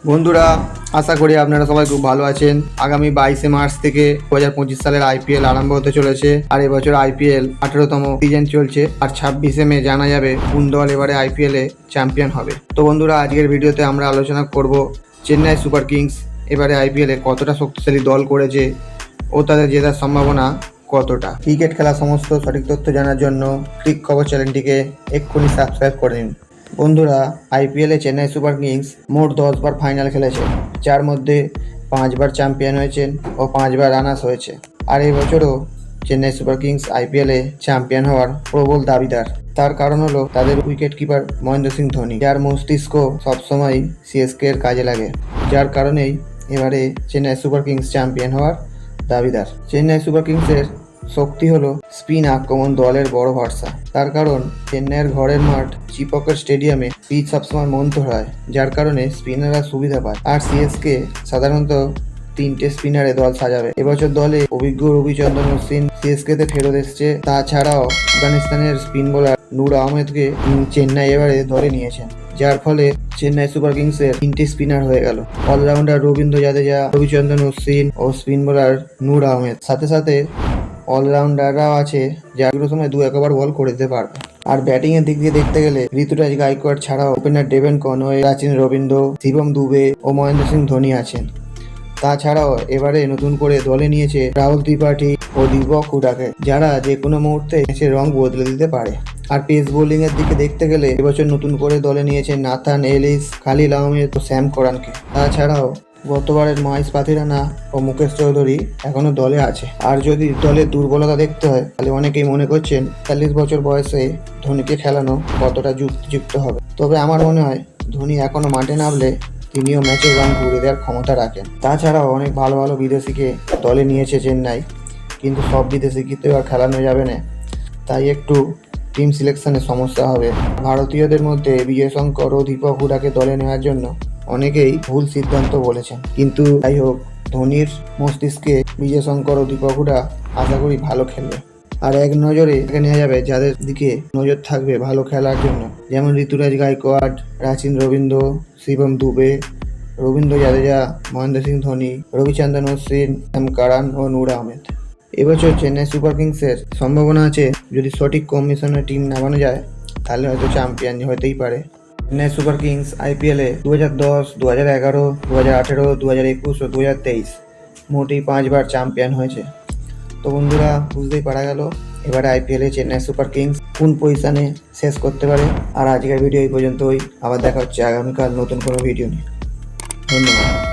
বন্ধুরা, আশা করি আপনারা সবাই খুব ভালো আছেন। আগামী 22শে মার্চ থেকে 2025 সালের আইপিএল আরম্ভ হতে চলেছে। আর এবছর আইপিএল 18তম সিজন চলছে। আর 26শে মে জানা যাবে কোন দল এবারে আইপিএল এ চ্যাম্পিয়ন হবে। তো বন্ধুরা, আজকের ভিডিওতে আমরা আলোচনা করব চেন্নাই সুপার কিংস এবারে আইপিএল এ কতটা শক্তিশালী দল করেছে ও তাদের জেতার সম্ভাবনা কতটা। ক্রিকেট খেলা সমস্ত সঠিক তথ্য জানার জন্য ক্রিক খবর চ্যানেলটিকে এক্ষুনি সাবস্ক্রাইব করে নিন। বন্ধুরা, আইপিএলে চেন্নাই সুপার কিংস মোট 10বার ফাইনাল খেলেছে, যার মধ্যে 5বার চ্যাম্পিয়ন হয়েছেন ও 5বার রানার্স হয়েছে। আর এই বছরও চেন্নাই সুপার কিংস আইপিএলে চ্যাম্পিয়ন হওয়ার প্রবল দাবিদার। তার কারণ হলো তাদের উইকেট কিপার মহেন্দ্র সিং ধোনি, যার মস্তিষ্ক সবসময় সিএসকে এর কাজে লাগে, যার কারণেই এবারে চেন্নাই সুপার কিংস চ্যাম্পিয়ন হওয়ার দাবিদার। চেন্নাই সুপার কিংসের শক্তি হলো স্পিন আক্রমণ, দলের বড় ভরসা। তার কারণ চেন্নাইয়ের ঘরের মাঠ চিপকের স্টেডিয়ামে পিচ সবসময় মন্থর হয়, যার কারণে স্পিনাররা সুবিধা পায়। আর সিএসকে সাধারণত 3টে স্পিনারে দল সাজাবে। এবছর দলে অভিজ্ঞ রবিচন্দ্রন অশ্বিন সিএসকে তে ফেরত এসছে। তাছাড়াও আফগানিস্তানের স্পিন বোলার নূর আহমেদকে চেন্নাই এবারে দলে নিয়েছেন, যার ফলে চেন্নাই সুপার কিংসের 3টে স্পিনার হয়ে গেল। অলরাউন্ডার রবীন্দ্র জাদেজা, রবিচন্দ্রন অশ্বিন ও স্পিন বোলার নূর আহমেদ, সাথে সাথে অলরাউন্ডাররাও আছে যারা কোনো সময় 2-1 ওভার বল করে দিতে পারবে। আর ব্যাটিং এর দিক দিয়ে দেখতে গেলে ঋতুরাজ গাইকোয়াড় ছাড়াও opener Devon Conway, Rachin Ravindra, Shivam Dube ও মহেন্দ্র সিং ধোনি আছেন। তাছাড়াও এবারে নতুন করে দলে নিয়েছে রাহুল ত্রিপাঠী ও দীপক হুডাকে, যারা যে কোনো মুহূর্তে ম্যাচের রং বদলে দিতে পারে। আর পেস বোলিং এর দিকে দেখতে গেলে এবছর নতুন করে দলে নিয়েছে নাথান এলিস, খালিল আহমেদ ও স্যাম করানকে। তাছাড়াও গতবারের মহেশ পাথিরানা ও মুকেশ চৌধুরী এখনো দলে আছে। আর যদি দলের দুর্বলতা দেখতে হয়, তাহলে অনেকেই মনে করছেন 40 বছর বয়সে ধোনিকে খেলানো কতটা যুক্তিযুক্ত হবে। তবে আমার মনে হয় ধোনি এখনো মাঠে নামলে তিনিও ম্যাচের রং ঘুরে দেওয়ার ক্ষমতা রাখেন। তাছাড়াও অনেক ভালো ভালো বিদেশিকে দলে নিয়েছে চেন্নাই, কিন্তু সব বিদেশিকে তো আর খেলানো যাবে না, তাই একটু টিম সিলেকশনে সমস্যা হবে। ভারতীয়দের মধ্যে বিজয় শঙ্কর ও দীপক হুডাকে দলে নেওয়ার জন্য অনেকেই ভুল সিদ্ধান্ত বলেছেন, কিন্তু যাই হোক, ধোনির মস্তিষ্কে বিজয় শঙ্কর ও দীপক হুডা আশা করি ভালো খেলবে। আর এক নজরে এখানে নেওয়া যাবে যাদের দিকে নজর থাকবে ভালো খেলার জন্য, যেমন ঋতুরাজ গাইকোয়াড়, রাচিন রবীন্দ্র, শিবম দুবে, রবীন্দ্র জাদেজা, মহেন্দ্র সিং ধোনি, রবিচন্দ্রন অশ্বিন, স্যাম কারান ও নূর আহমেদ। এবছর চেন্নাই সুপার কিংসের সম্ভাবনা আছে, যদি সঠিক কম্বিনেশনের টিম নামানো যায় তাহলে হয়তো চ্যাম্পিয়ন হতেই পারে। চেন্নাই সুপার কিংস আইপিএলে 2010, 2011, 2018, 2021 ও 2023 মোটেই 5বার চ্যাম্পিয়ন হয়েছে। তো বন্ধুরা, বুঝতেই পারা গেল এবারে আইপিএলে চেন্নাই সুপার কিংস কোন পজিশনে শেষ করতে পারে। আর আজকের ভিডিও এই পর্যন্তই। আবার দেখা হচ্ছে আগামীকাল নতুন কোনো ভিডিও নিয়ে। ধন্যবাদ।